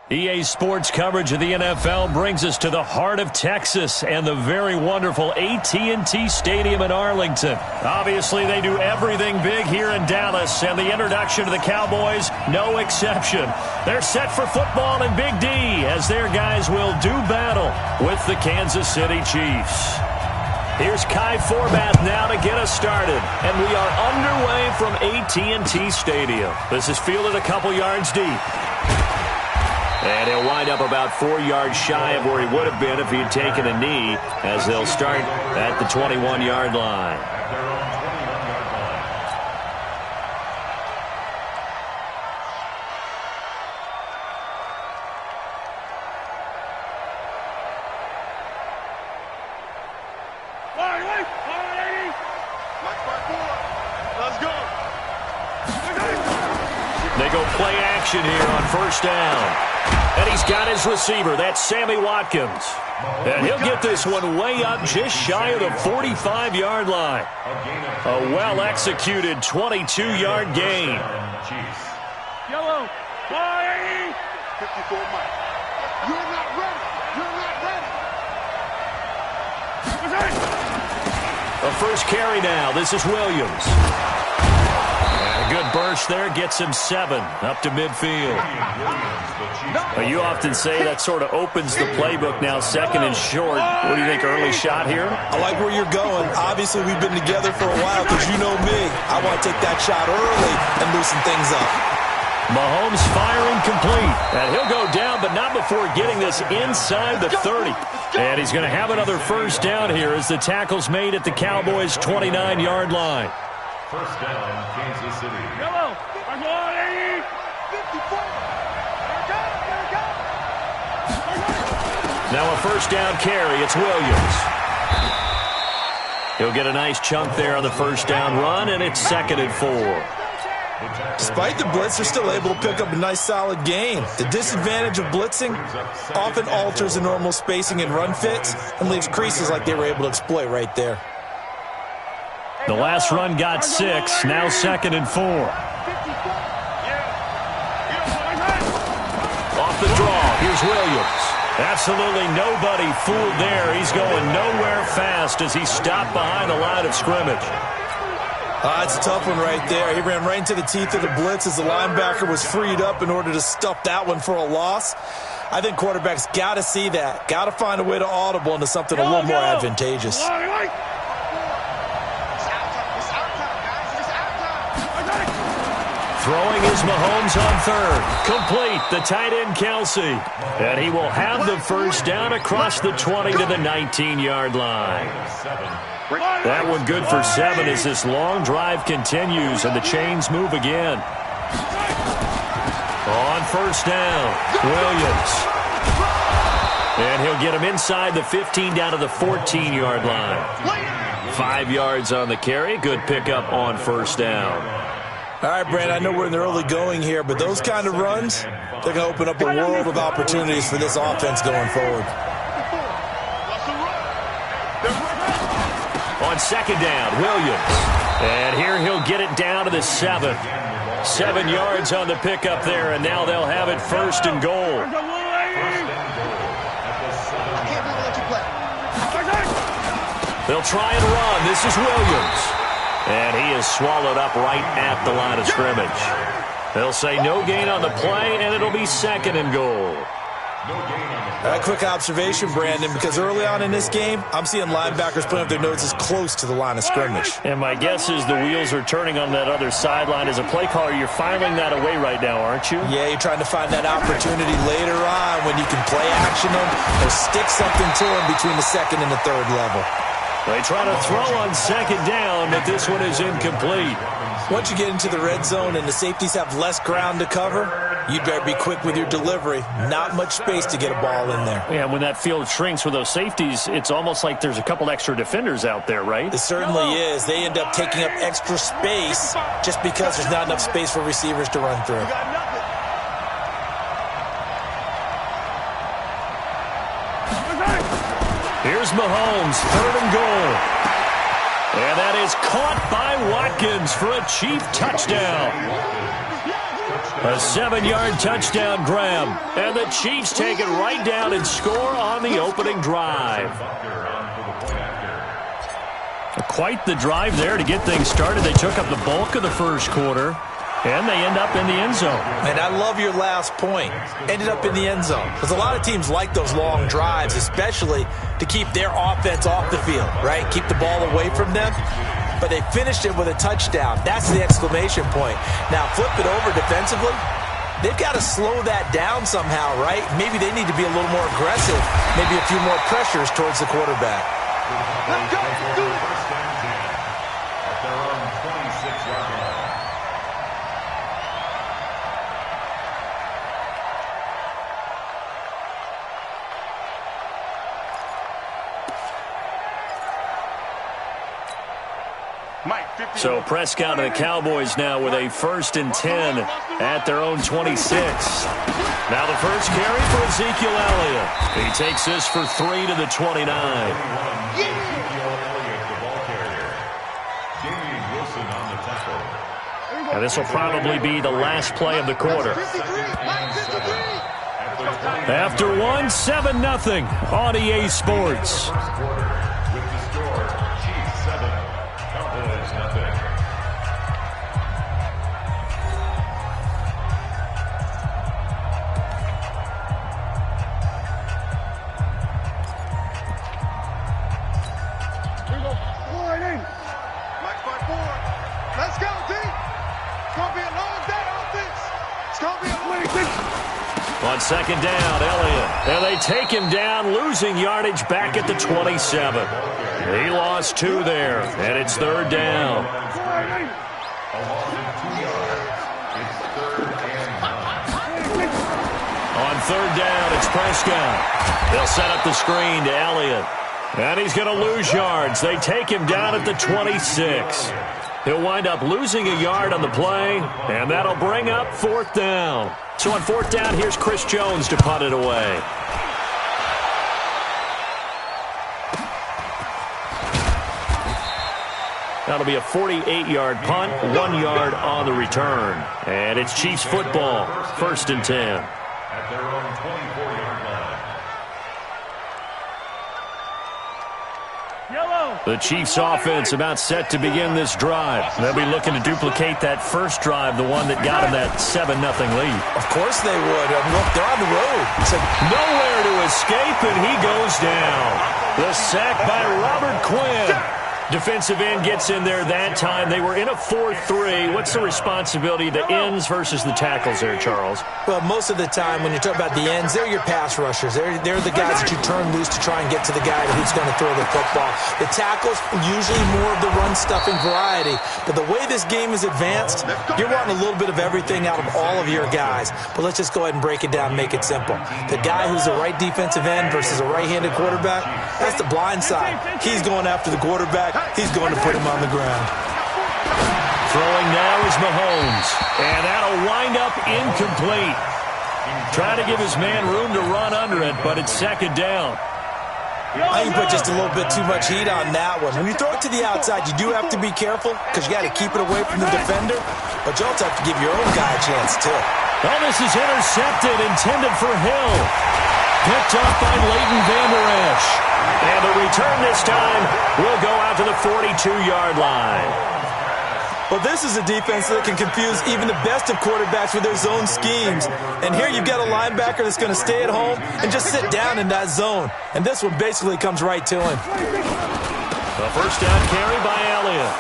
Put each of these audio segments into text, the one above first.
EA Sports coverage of the NFL brings us to the heart of Texas and the very wonderful AT&T Stadium in Arlington. Obviously, they do everything big here in Dallas, and the introduction to the Cowboys, no exception. They're set for football in Big D as their guys will do battle with the Kansas City Chiefs. Here's Kai Forbath now to get us started, and we are underway from AT&T Stadium. This is fielded a couple yards deep. And he'll wind up about 4 yards shy of where he would have been if he had taken a knee, as they'll start at the 21-yard line. They go play action here on first down. And he's got his receiver. That's Sammy Watkins. And he'll get this one way up just shy of the 45-yard line. A well-executed 22-yard gain. Yellow. 54 Mike. You're not ready. You're not ready. A first carry now. This is Williams. A good burst there gets him 7 up to midfield. You often say that sort of opens the playbook now, second and short. What do you think, early shot here? I like where you're going. Obviously, we've been together for a while because you know me. I want to take that shot early and loosen things up. Mahomes firing complete. And he'll go down, but not before getting this inside the 30. And he's going to have another first down here as the tackle's made at the Cowboys' 29-yard line. First down, Kansas City. Yellow. 54. Now a first down carry. It's Williams. He'll get a nice chunk there on the first down run, and it's 2nd and 4. Despite the blitz, they're still able to pick up a nice solid gain. The disadvantage of blitzing often alters the normal spacing and run fits and leaves creases like they were able to exploit right there. The last run got 6. Now 2nd and 4. Off the draw. Here's Williams. Absolutely nobody fooled there. He's going nowhere fast as he stopped behind the line of scrimmage. It's a tough one right there. He ran right into the teeth of the blitz as the linebacker was freed up in order to stuff that one for a loss. I think quarterbacks got to see that. Got to find a way to audible into something a little more advantageous. Throwing is Mahomes on third. Complete, the tight end Kanses. And he will have the first down across the 20 to the 19-yard line. That one good for 7 as this long drive continues and the chains move again. On first down, Williams. And he'll get him inside the 15 down to the 14-yard line. 5 yards on the carry. Good pickup on first down. All right, Brand, I know we're in the early going here, but those kind of runs, they're going to open up a world of opportunities for this offense going forward. On second down, Williams. And here he'll get it down to the 7. 7 yards on the pickup there, and now they'll have it first and goal. They'll try and run. This is Williams. And he is swallowed up right at the line of scrimmage. They'll say no gain on the play, and it'll be 2nd and goal. A quick observation, Brandon, because early on in this game, I'm seeing linebackers putting up their noses close to the line of scrimmage. And my guess is the wheels are turning on that other sideline. As a play caller, you're filing that away right now, aren't you? Yeah, you're trying to find that opportunity later on when you can play action them or stick something to them between the 2nd and the 3rd level. They try to throw on second down, but this one is incomplete. Once you get into the red zone and the safeties have less ground to cover, you better be quick with your delivery. Not much space to get a ball in there. Yeah, when that field shrinks with those safeties, it's almost like there's a couple extra defenders out there, right? It certainly is. They end up taking up extra space just because there's not enough space for receivers to run through. Here's Mahomes, 3rd and goal. And that is caught by Watkins for a Chief touchdown. A 7-yard touchdown grab. And the Chiefs take it right down and score on the opening drive. Quite the drive there to get things started. They took up the bulk of the first quarter, and they end up in the end zone. And I love your last point. Ended up in the end zone. Because a lot of teams like those long drives, especially to keep their offense off the field, right? Keep the ball away from them. But they finished it with a touchdown. That's the exclamation point. Now, flip it over defensively. They've got to slow that down somehow, right? Maybe they need to be a little more aggressive. Maybe a few more pressures towards the quarterback. Let's go. Do it. At their own 26-yard line. So Prescott and the Cowboys now with a 1st and 10 at their own 26. Now the first carry for Ezekiel Elliott. He takes this for 3 to the 29. And this will probably be the last play of the quarter. After one, 7-0 on EA Sports. Let's go, D. It's going to be a long day on this. It's going to be a long day. On second down, Elliott. And they take him down, losing yardage back at the 27. He lost 2 there, and it's 3rd down. On 3rd down, it's Prescott. They'll set up the screen to Elliott. And he's going to lose yards. They take him down at the 26. He'll wind up losing a yard on the play, and that'll bring up 4th down. So on 4th down, here's Chris Jones to punt it away. That'll be a 48-yard punt, 1 yard on the return. And it's Chiefs football, 1st and 10. At their own 24-yard line. The Chiefs offense about set to begin this drive. They'll be looking to duplicate that first drive, the one that got them that 7-0 lead. Of course they would. Look, they're on the road. Nowhere to escape, and he goes down. The sack by Robert Quinn. Defensive end gets in there that time. They were in a 4-3. What's the responsibility of the ends versus the tackles there, Charles? Well, most of the time when you talk about the ends, they're your pass rushers. They're the guys that you turn loose to try and get to the guy who's going to throw the football. The tackles, usually more of the run-stuffing variety. But the way this game is advanced, you're wanting a little bit of everything out of all of your guys. But let's just go ahead and break it down and make it simple. The guy who's the right defensive end versus a right-handed quarterback, that's the blind side. He's going after the quarterback. He's going to put him on the ground. Throwing now is Mahomes. And that'll wind up incomplete. Trying to give his man room to run under it, but it's 2nd down. I think you put just a little bit too much heat on that one. When you throw it to the outside, you do have to be careful because you got to keep it away from the defender, but you also have to give your own guy a chance too. Well, this is intercepted, intended for Hill. Picked up by Leighton Vander Esch. And the return this time will go out to the 42-yard line. Well, this is a defense that can confuse even the best of quarterbacks with their zone schemes. And here you've got a linebacker that's going to stay at home and just sit down in that zone. And this one basically comes right to him. The first down carry by Elliott.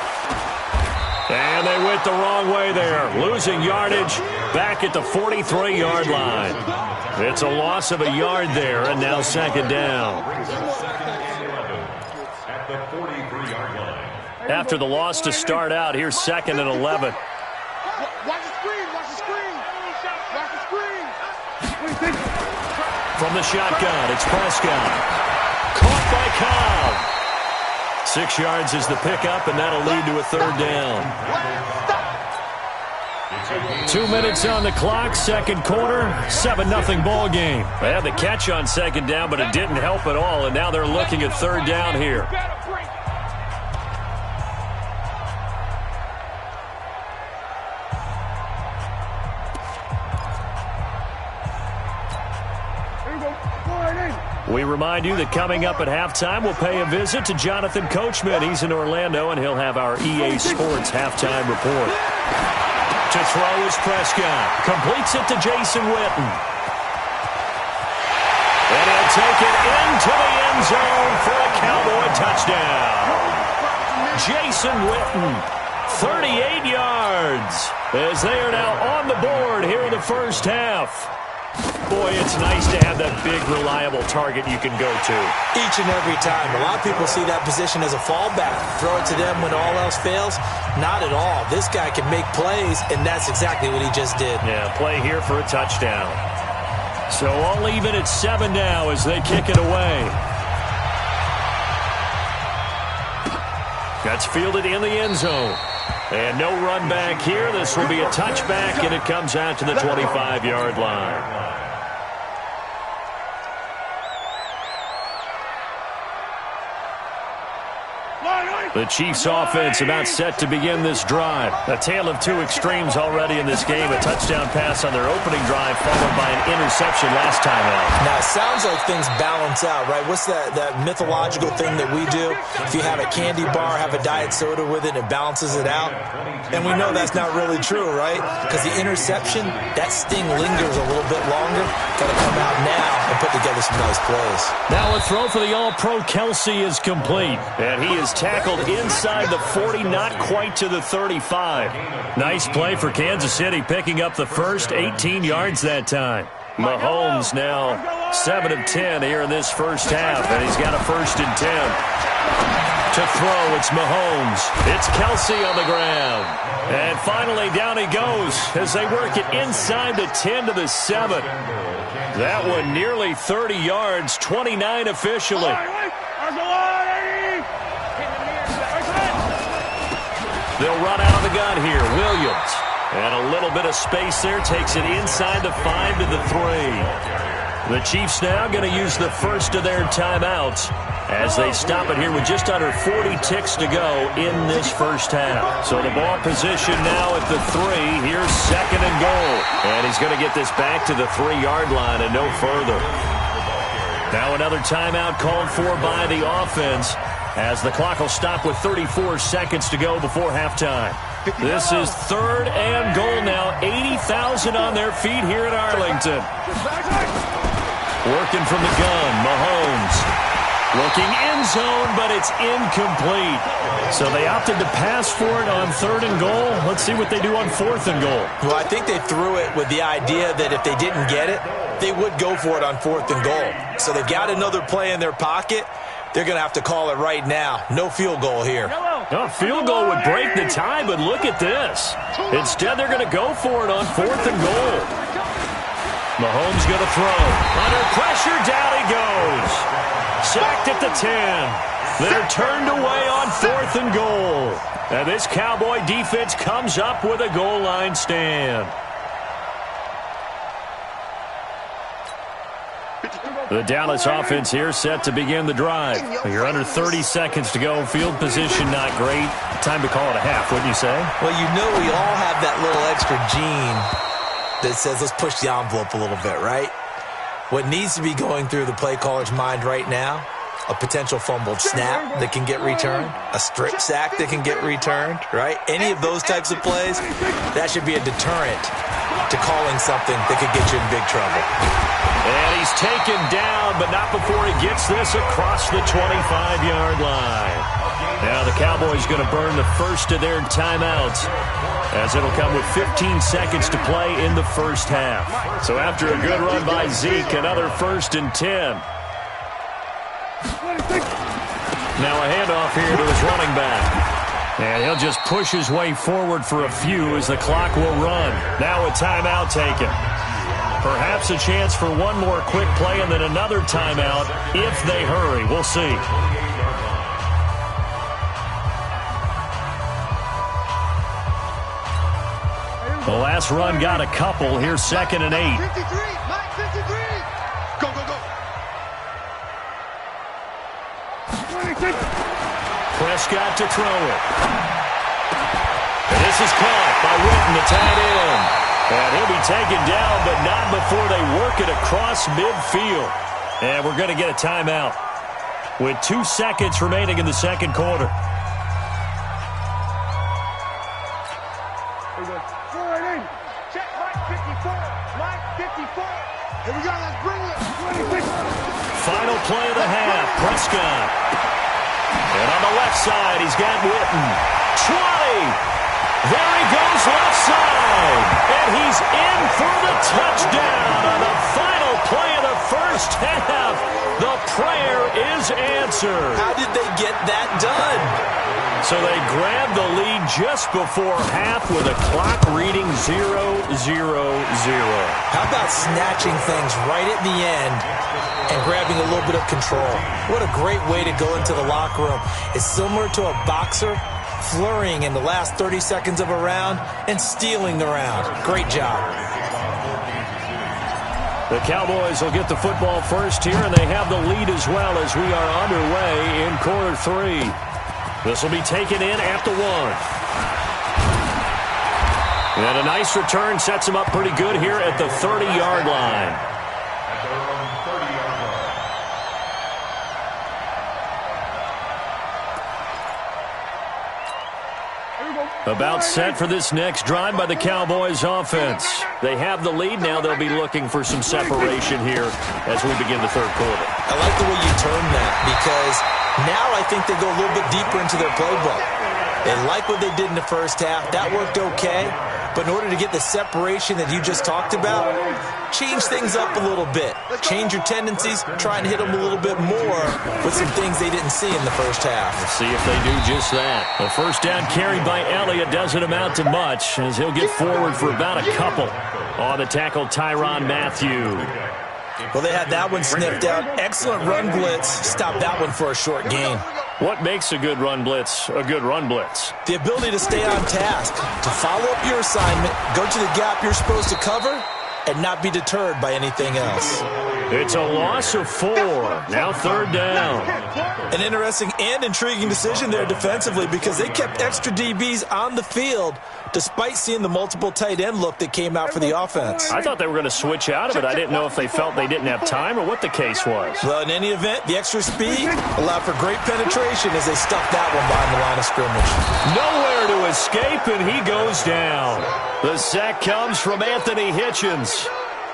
And they went the wrong way there, losing yardage back at the 43-yard line. It's a loss of a yard there, and now 2nd down. At the 43-yard line. After the loss to start out, here's 2nd and 11. Watch the screen. Watch the screen. Watch the screen. From the shotgun, it's Prescott. Caught by Cobb. 6 yards is the pickup, and that'll lead to a 3rd down. 2 minutes on the clock, 2nd quarter, 7-0 ball game. They had the catch on 2nd down, but it didn't help at all, and now they're looking at 3rd down here. We remind you that coming up at halftime, we'll pay a visit to Jonathan Coachman. He's in Orlando, and he'll have our EA Sports halftime report. To throw is Prescott. Completes it to Jason Witten. And he'll take it into the end zone for a Cowboy touchdown. Jason Witten, 38 yards, as they are now on the board here in the first half. Boy, it's nice to have that big, reliable target you can go to. Each and every time. A lot of people see that position as a fallback. Throw it to them when all else fails. Not at all. This guy can make plays, and that's exactly what he just did. Yeah, play here for a touchdown. So all even at 7 now as they kick it away. That's fielded in the end zone. And no run back here. This will be a touchback, and it comes out to the 25-yard line. The Chiefs offense about set to begin this drive. A tale of two extremes already in this game. A touchdown pass on their opening drive followed by an interception last time out. Now, it sounds like things balance out, right? What's that mythological thing that we do? If you have a candy bar, have a diet soda with it, it balances it out. And we know that's not really true, right? Because the interception, that sting lingers a little bit longer. Got to come out now and put together some nice plays. Now a throw for the All-Pro Kelsey is complete. And he is tackled inside the 40, not quite to the 35. Nice play for Kansas City, picking up the first 18 yards that time. Mahomes now 7 of 10 here in this first half, and he's got a 1st and 10. To throw, it's Mahomes. It's Kelsey on the ground. And finally, down he goes as they work it inside the 10 to the 7. That one nearly 30 yards, 29 officially. They'll run out of the gun here. Williams. And a little bit of space there. Takes it inside the 5 to the 3. The Chiefs now going to use the first of their timeouts as they stop it here with just under 40 ticks to go in this first half. So the ball position now at the 3. Here's 2nd and goal. And he's going to get this back to the 3-yard line and no further. Now another timeout called for by the offense, as the clock will stop with 34 seconds to go before halftime. This is 3rd and goal now. 80,000 on their feet here in Arlington. Working from the gun, Mahomes. Looking end zone, but it's incomplete. So they opted to pass for it on 3rd and goal. Let's see what they do on 4th and goal. Well, I think they threw it with the idea that if they didn't get it, they would go for it on 4th and goal. So they've got another play in their pocket. They're going to have to call it right now. No field goal here. A field goal would break the tie, but look at this. Instead, they're going to go for it on 4th and goal. Mahomes going to throw. Under pressure, down he goes. Sacked at the 10. They're turned away on 4th and goal. And this Cowboy defense comes up with a goal line stand. The Dallas offense here set to begin the drive. You're under 30 seconds to go. Field position not great. Time to call it a half, wouldn't you say? Well, you know we all have that little extra gene that says let's push the envelope a little bit, right? What needs to be going through the play caller's mind right now, a potential fumbled snap that can get returned, a strip sack that can get returned, right? Any of those types of plays, that should be a deterrent to calling something that could get you in big trouble. And he's taken down, but not before he gets this across the 25-yard line. Now the Cowboys going to burn the first of their timeouts, as it'll come with 15 seconds to play in the first half. So after a good run by Zeke, another 1st and 10. Now a handoff here to his running back. And he'll just push his way forward for a few as the clock will run. Now a timeout taken. Perhaps a chance for one more quick play and then another timeout if they hurry. We'll see. The last run got a couple. Here's 2nd and 8. 53, Mike 53. Go, go, go. Prescott to throw it. And this is caught by Witten, the tight end. And he'll be taken down, but not before they work it across midfield. And we're going to get a timeout with 2 seconds remaining in the second quarter. Check Mike 54. Mike 54. Here we go. Let's bring it. Final play of the half. Prescott. And on the left side, he's got Witten. 20. There he goes left side. And he's in for the touchdown on the final play of the first half. The prayer is answered. How did they get that done? So they grabbed the lead just before half with a clock reading 0-0-0. How about snatching things right at the end and grabbing a little bit of control? What a great way to go into the locker room. It's similar to a boxer flurrying in the last 30 seconds of a round and stealing the round. Great job. The Cowboys will get the football first here, and they have the lead as well as we are underway in quarter 3. This will be taken in at the 1. And a nice return sets him up pretty good here at the 30-yard line. About set for this next drive by the Cowboys offense. They have the lead. Now they'll be looking for some separation here as we begin the third quarter. I like the way you term that because now I think they go a little bit deeper into their playbook. They like what they did in the first half. That worked okay. But in order to get the separation that you just talked about, change things up a little bit. Change your tendencies. Try and hit them a little bit more with some things they didn't see in the first half. Let's see if they do just that. The first down carried by Elliott doesn't amount to much as he'll get forward for about a couple. On the tackle, Tyrann Mathieu. Well, they had that one sniffed out. Excellent run blitz. Stopped that one for a short gain. What makes a good run blitz a good run blitz? The ability to stay on task, to follow up your assignment, go to the gap you're supposed to cover, and not be deterred by anything else. It's a loss of 4. Now third down. An interesting and intriguing decision there defensively because they kept extra DBs on the field despite seeing the multiple tight end look that came out for the offense. I thought they were going to switch out of it. I didn't know if they felt they didn't have time or what the case was. Well, in any event, the extra speed allowed for great penetration as they stuffed that one behind the line of scrimmage. Nowhere to escape, and he goes down. The sack comes from Anthony Hitchens.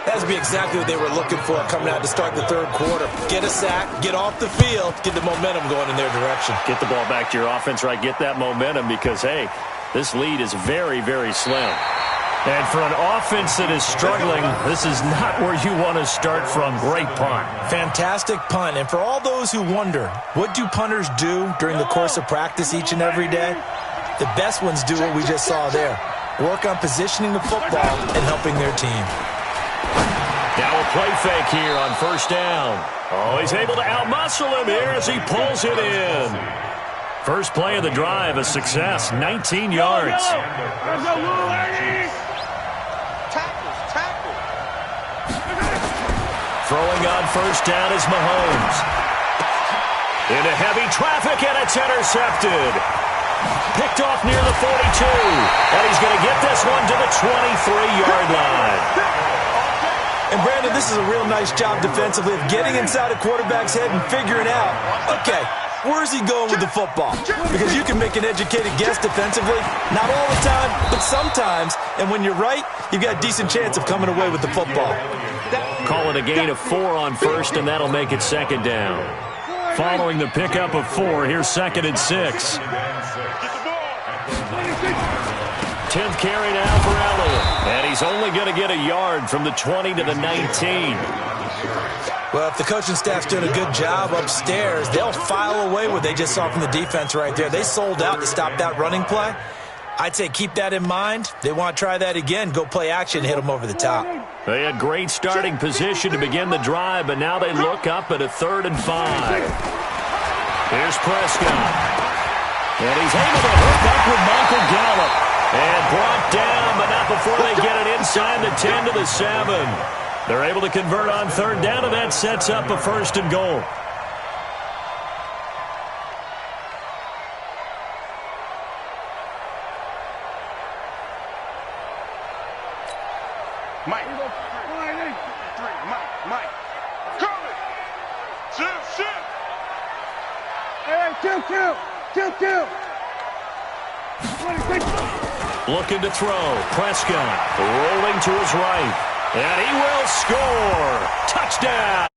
That would be exactly what they were looking for coming out to start the third quarter. Get a sack, get off the field, get the momentum going in their direction. Get the ball back to your offense, right? Get that momentum because, hey, this lead is very, very slim. And for an offense that is struggling, this is not where you want to start from. Great punt. Fantastic punt. And for all those who wonder, what do punters do during the course of practice each and every day? The best ones do what we just saw there. Work on positioning the football and helping their team. Now a play fake here on first down. Oh, he's able to outmuscle him here as he pulls it in. First play of the drive, a success, 19 yards. Throwing on first down is Mahomes. Into heavy traffic, and it's intercepted. Picked off near the 42, and he's going to get this one to the 23-yard line. And, Brandon, this is a real nice job defensively of getting inside a quarterback's head and figuring out, okay, where's he going with the football? Because you can make an educated guess defensively, not all the time, but sometimes. And when you're right, you've got a decent chance of coming away with the football. Call it a gain of 4 on first, and that'll make it second down. Following the pickup of 4, here's second and 6. 10th carry now for Elliott. And he's only going to get a yard from the 20 to the 19. Well, if the coaching staff's doing a good job upstairs, they'll file away what they just saw from the defense right there. They sold out to stop that running play. I'd say keep that in mind. They want to try that again. Go play action, hit them over the top. They had great starting position to begin the drive, but now they look up at a 3rd and 5. Here's Prescott. And he's able to hook up with Michael Gallup. And brought down, but not before they get it inside the 10 to the 7. They're able to convert on 3rd down, and that sets up a 1st and goal. Looking to throw. Prescott rolling to his right. And he will score. Touchdown.